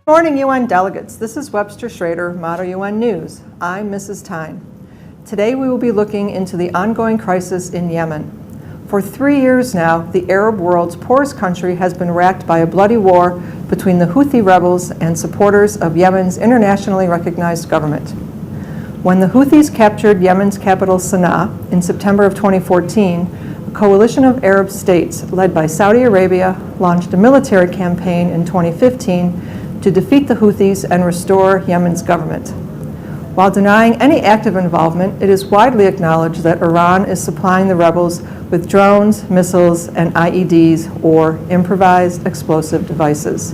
Good morning, UN delegates. This is Webster Schrader, Model UN News. I'm Mrs. Tyne. Today we will be looking into the ongoing crisis in Yemen. For 3 years now, the Arab world's poorest country has been racked by a bloody war between the Houthi rebels and supporters of Yemen's internationally recognized government. When the Houthis captured Yemen's capital Sana'a in September of 2014, a coalition of Arab states led by Saudi Arabia launched a military campaign in 2015 to defeat the Houthis and restore Yemen's government. While denying any active involvement, it is widely acknowledged that Iran is supplying the rebels with drones, missiles, and IEDs, or improvised explosive devices.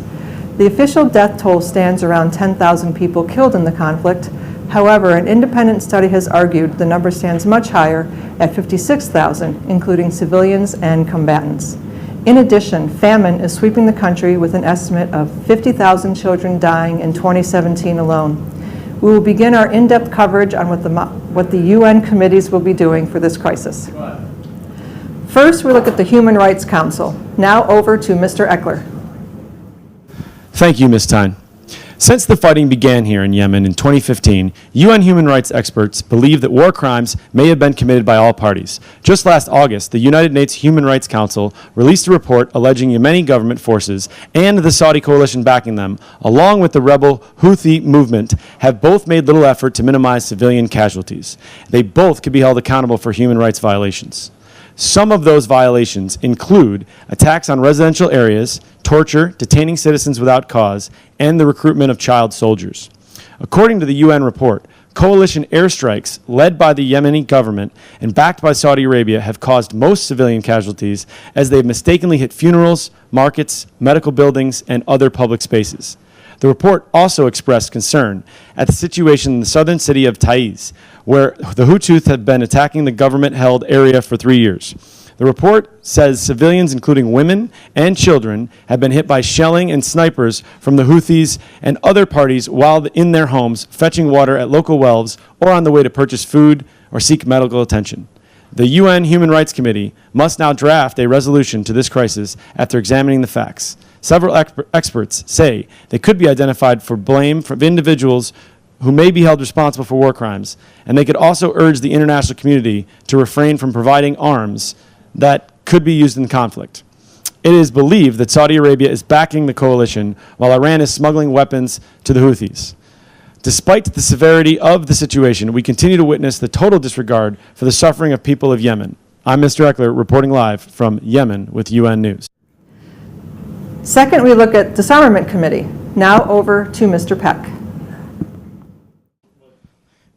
The official death toll stands around 10,000 people killed in the conflict. However, an independent study has argued the number stands much higher at 56,000, including civilians and combatants. In addition, famine is sweeping the country with an estimate of 50,000 children dying in 2017 alone. We will begin our in-depth coverage on what the UN committees will be doing for this crisis. First, we look at the Human Rights Council. Now over to Mr. Eckler. Thank you, Ms. Tyne. Since the fighting began here in Yemen in 2015, UN human rights experts believe that war crimes may have been committed by all parties. Just last August, the United Nations Human Rights Council released a report alleging Yemeni government forces and the Saudi coalition backing them, along with the rebel Houthi movement, have both made little effort to minimize civilian casualties. They both could be held accountable for human rights violations. Some of those violations include attacks on residential areas, torture, detaining citizens without cause, and the recruitment of child soldiers. According to the UN report, coalition airstrikes led by the Yemeni government and backed by Saudi Arabia have caused most civilian casualties as they have mistakenly hit funerals, markets, medical buildings, and other public spaces. The report also expressed concern at the situation in the southern city of Taiz, where the Houthis have been attacking the government-held area for 3 years. The report says civilians, including women and children, have been hit by shelling and snipers from the Houthis and other parties while in their homes fetching water at local wells or on the way to purchase food or seek medical attention. The UN Human Rights Committee must now draft a resolution to this crisis after examining the facts. Several experts say they could be identified for blame from individuals who may be held responsible for war crimes, and they could also urge the international community to refrain from providing arms that could be used in conflict. It is believed that Saudi Arabia is backing the coalition while Iran is smuggling weapons to the Houthis. Despite the severity of the situation, we continue to witness the total disregard for the suffering of people of Yemen. I'm Mr. Eckler, reporting live from Yemen with UN News. Second, we look at Disarmament Committee. Now over to Mr. Peck.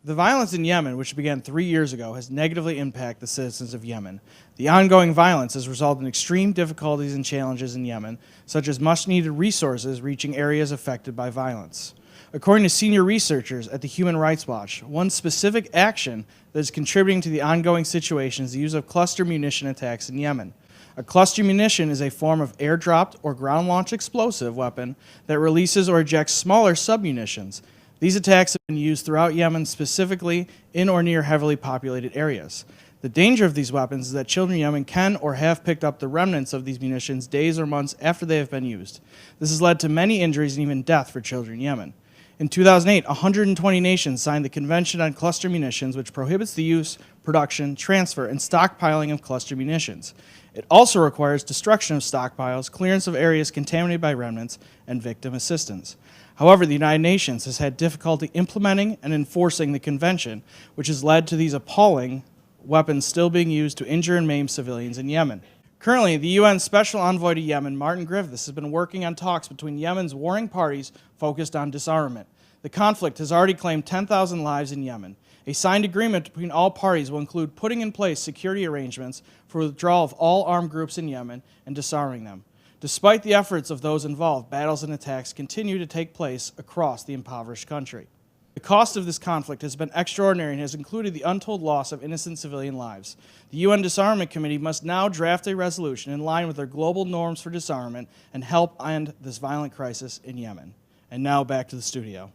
The violence in Yemen, which began 3 years ago, has negatively impacted the citizens of Yemen. The ongoing violence has resulted in extreme difficulties and challenges in Yemen, such as much-needed resources reaching areas affected by violence. According to senior researchers at the Human Rights Watch, one specific action that is contributing to the ongoing situation is the use of cluster munition attacks in Yemen. A cluster munition is a form of air-dropped or ground-launched explosive weapon that releases or ejects smaller submunitions. These attacks have been used throughout Yemen, specifically in or near heavily populated areas. The danger of these weapons is that children in Yemen can or have picked up the remnants of these munitions days or months after they have been used. This has led to many injuries and even death for children in Yemen. In 2008, 120 nations signed the Convention on Cluster Munitions, which prohibits the use, production, transfer, and stockpiling of cluster munitions. It also requires destruction of stockpiles, clearance of areas contaminated by remnants, and victim assistance. However, the United Nations has had difficulty implementing and enforcing the convention, which has led to these appalling weapons still being used to injure and maim civilians in Yemen. Currently, the UN Special Envoy to Yemen, Martin Griffiths, has been working on talks between Yemen's warring parties focused on disarmament. The conflict has already claimed 10,000 lives in Yemen. A signed agreement between all parties will include putting in place security arrangements for withdrawal of all armed groups in Yemen and disarming them. Despite the efforts of those involved, battles and attacks continue to take place across the impoverished country. The cost of this conflict has been extraordinary and has included the untold loss of innocent civilian lives. The UN Disarmament Committee must now draft a resolution in line with their global norms for disarmament and help end this violent crisis in Yemen. And now back to the studio.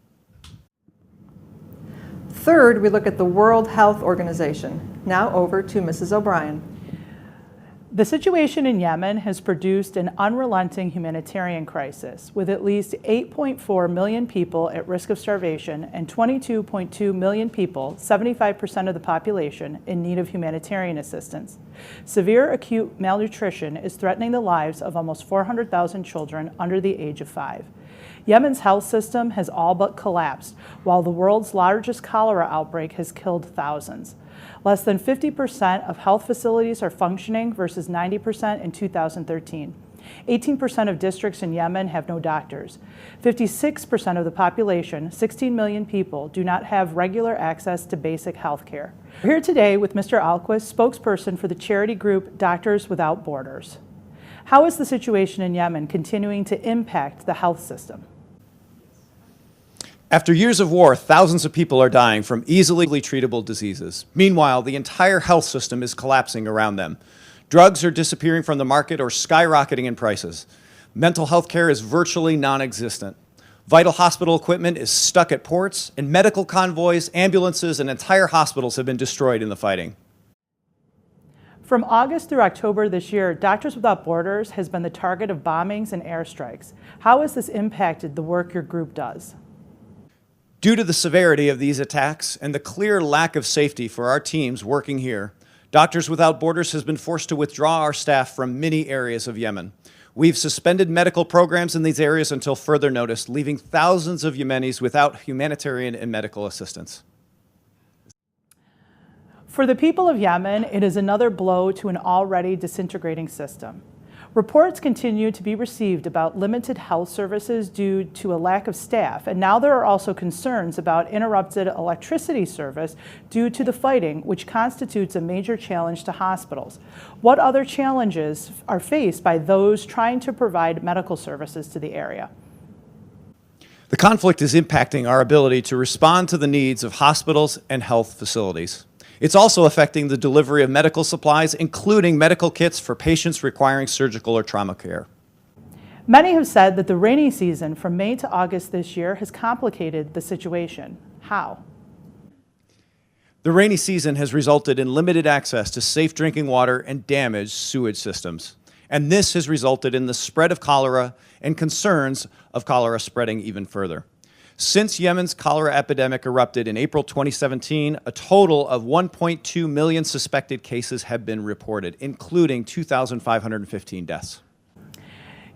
Third, we look at the World Health Organization. Now over to Mrs. O'Brien. The situation in Yemen has produced an unrelenting humanitarian crisis, with at least 8.4 million people at risk of starvation and 22.2 million people, 75% of the population, in need of humanitarian assistance. Severe acute malnutrition is threatening the lives of almost 400,000 children under the age of 5. Yemen's health system has all but collapsed, while the world's largest cholera outbreak has killed thousands. Less than 50% of health facilities are functioning versus 90% in 2013. 18% of districts in Yemen have no doctors. 56% of the population, 16 million people, do not have regular access to basic health care. We're here today with Mr. Alquist, spokesperson for the charity group Doctors Without Borders. How is the situation in Yemen continuing to impact the health system? After years of war, thousands of people are dying from easily treatable diseases. Meanwhile, the entire health system is collapsing around them. Drugs are disappearing from the market or skyrocketing in prices. Mental health care is virtually non-existent. Vital hospital equipment is stuck at ports, and medical convoys, ambulances, and entire hospitals have been destroyed in the fighting. From August through October this year, Doctors Without Borders has been the target of bombings and airstrikes. How has this impacted the work your group does? Due to the severity of these attacks and the clear lack of safety for our teams working here, Doctors Without Borders has been forced to withdraw our staff from many areas of Yemen. We've suspended medical programs in these areas until further notice, leaving thousands of Yemenis without humanitarian and medical assistance. For the people of Yemen, it is another blow to an already disintegrating system. Reports continue to be received about limited health services due to a lack of staff, and now there are also concerns about interrupted electricity service due to the fighting, which constitutes a major challenge to hospitals. What other challenges are faced by those trying to provide medical services to the area? The conflict is impacting our ability to respond to the needs of hospitals and health facilities. It's also affecting the delivery of medical supplies, including medical kits for patients requiring surgical or trauma care. Many have said that the rainy season from May to August this year has complicated the situation. How? The rainy season has resulted in limited access to safe drinking water and damaged sewage systems. And this has resulted in the spread of cholera and concerns of cholera spreading even further. Since Yemen's cholera epidemic erupted in April 2017, a total of 1.2 million suspected cases have been reported, including 2,515 deaths.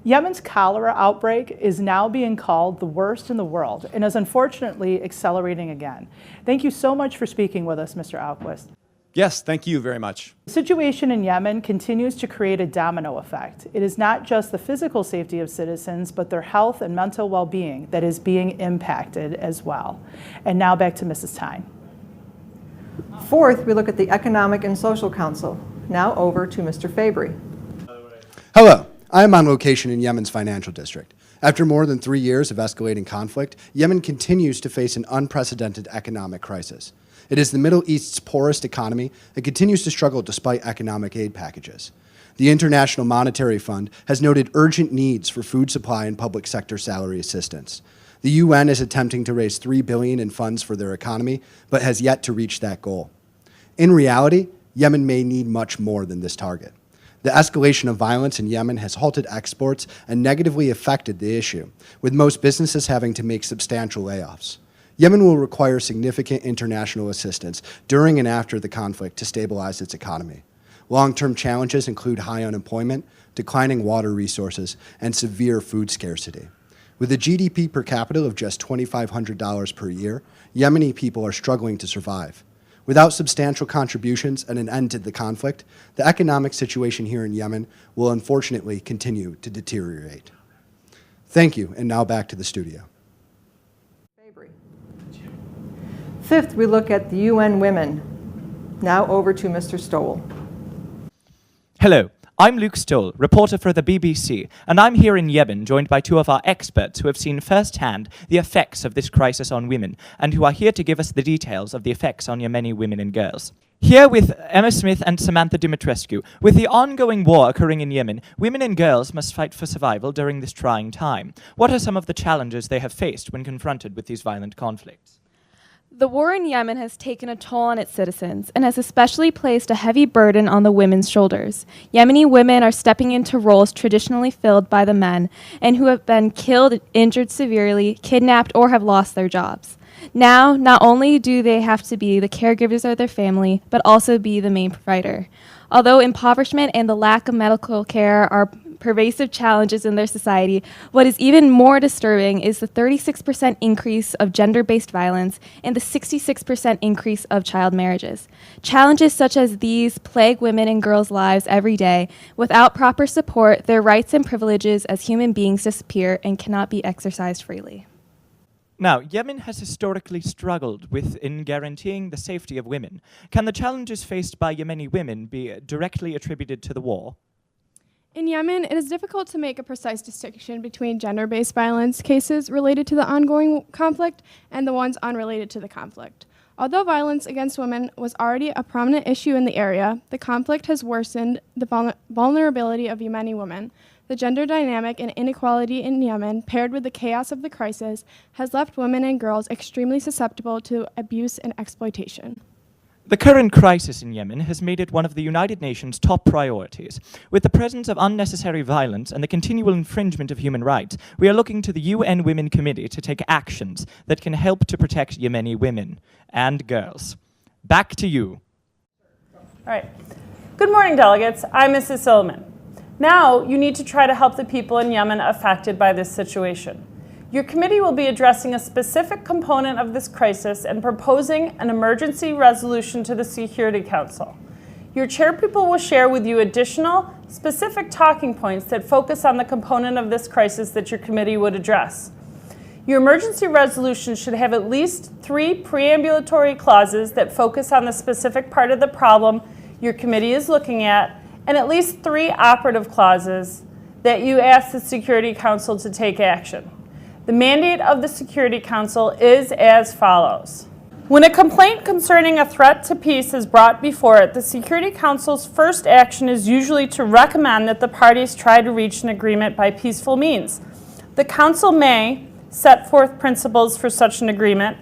Yemen's cholera outbreak is now being called the worst in the world and is unfortunately accelerating again. Thank you so much for speaking with us, Mr. Alquist. Yes, thank you very much. The situation in Yemen continues to create a domino effect. It is not just the physical safety of citizens, but their health and mental well-being that is being impacted as well. And now back to Mrs. Tyne. Fourth, we look at the Economic and Social Council. Now over to Mr. Fabry. Hello, I am on location in Yemen's financial district. After more than 3 years of escalating conflict, Yemen continues to face an unprecedented economic crisis. It is the Middle East's poorest economy and continues to struggle despite economic aid packages. The International Monetary Fund has noted urgent needs for food supply and public sector salary assistance. The UN is attempting to raise $3 billion in funds for their economy, but has yet to reach that goal. In reality, Yemen may need much more than this target. The escalation of violence in Yemen has halted exports and negatively affected the issue, with most businesses having to make substantial layoffs. Yemen will require significant international assistance during and after the conflict to stabilize its economy. Long-term challenges include high unemployment, declining water resources, and severe food scarcity. With a GDP per capita of just $2,500 per year, Yemeni people are struggling to survive. Without substantial contributions and an end to the conflict, the economic situation here in Yemen will unfortunately continue to deteriorate. Thank you, and now back to the studio. Fifth, we look at the UN Women. Now over to Mr. Stoll. Hello, I'm Luke Stoll, reporter for the BBC, and I'm here in Yemen joined by two of our experts who have seen firsthand the effects of this crisis on women and who are here to give us the details of the effects on Yemeni women and girls. Here with Emma Smith and Samantha Dimitrescu, with the ongoing war occurring in Yemen, women and girls must fight for survival during this trying time. What are some of the challenges they have faced when confronted with these violent conflicts? The war in Yemen has taken a toll on its citizens and has especially placed a heavy burden on the women's shoulders. Yemeni women are stepping into roles traditionally filled by the men and who have been killed, injured severely, kidnapped, or have lost their jobs. Now, not only do they have to be the caregivers of their family, but also be the main provider. Although impoverishment and the lack of medical care are pervasive challenges in their society, what is even more disturbing is the 36% increase of gender-based violence and the 66% increase of child marriages. Challenges such as these plague women and girls' lives every day. Without proper support, their rights and privileges as human beings disappear and cannot be exercised freely. Now, Yemen has historically struggled in guaranteeing the safety of women. Can the challenges faced by Yemeni women be directly attributed to the war? In Yemen, it is difficult to make a precise distinction between gender-based violence cases related to the ongoing conflict and the ones unrelated to the conflict. Although violence against women was already a prominent issue in the area, the conflict has worsened the vulnerability of Yemeni women. The gender dynamic and inequality in Yemen, paired with the chaos of the crisis, has left women and girls extremely susceptible to abuse and exploitation. The current crisis in Yemen has made it one of the United Nations' top priorities. With the presence of unnecessary violence and the continual infringement of human rights, we are looking to the UN Women Committee to take actions that can help to protect Yemeni women and girls. Back to you. All right. Good morning, delegates. I'm Mrs. Silliman. Now you need to try to help the people in Yemen affected by this situation. Your committee will be addressing a specific component of this crisis and proposing an emergency resolution to the Security Council. Your chairpeople will share with you additional specific talking points that focus on the component of this crisis that your committee would address. Your emergency resolution should have at least 3 preambulatory clauses that focus on the specific part of the problem your committee is looking at, and at least 3 operative clauses that you ask the Security Council to take action. The mandate of the Security Council is as follows. When a complaint concerning a threat to peace is brought before it, the Security Council's first action is usually to recommend that the parties try to reach an agreement by peaceful means. The Council may set forth principles for such an agreement,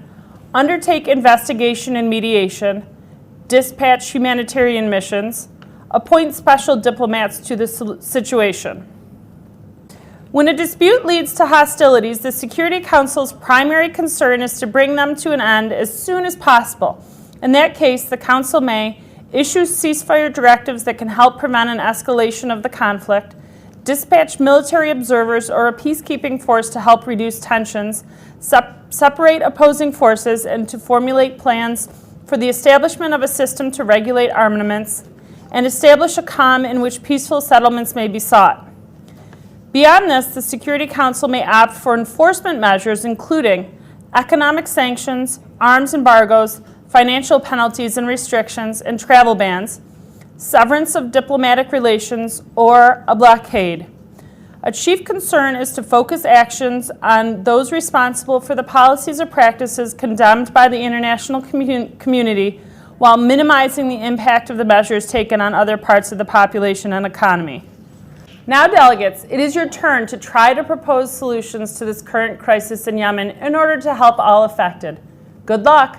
undertake investigation and mediation, dispatch humanitarian missions, appoint special diplomats to the situation. When a dispute leads to hostilities, the Security Council's primary concern is to bring them to an end as soon as possible. In that case, the Council may issue ceasefire directives that can help prevent an escalation of the conflict, dispatch military observers or a peacekeeping force to help reduce tensions, separate opposing forces, and to formulate plans for the establishment of a system to regulate armaments, and establish a calm in which peaceful settlements may be sought. Beyond this, the Security Council may opt for enforcement measures including economic sanctions, arms embargoes, financial penalties and restrictions, and travel bans, severance of diplomatic relations, or a blockade. A chief concern is to focus actions on those responsible for the policies or practices condemned by the international community while minimizing the impact of the measures taken on other parts of the population and economy. Now, delegates, it is your turn to try to propose solutions to this current crisis in Yemen in order to help all affected. Good luck.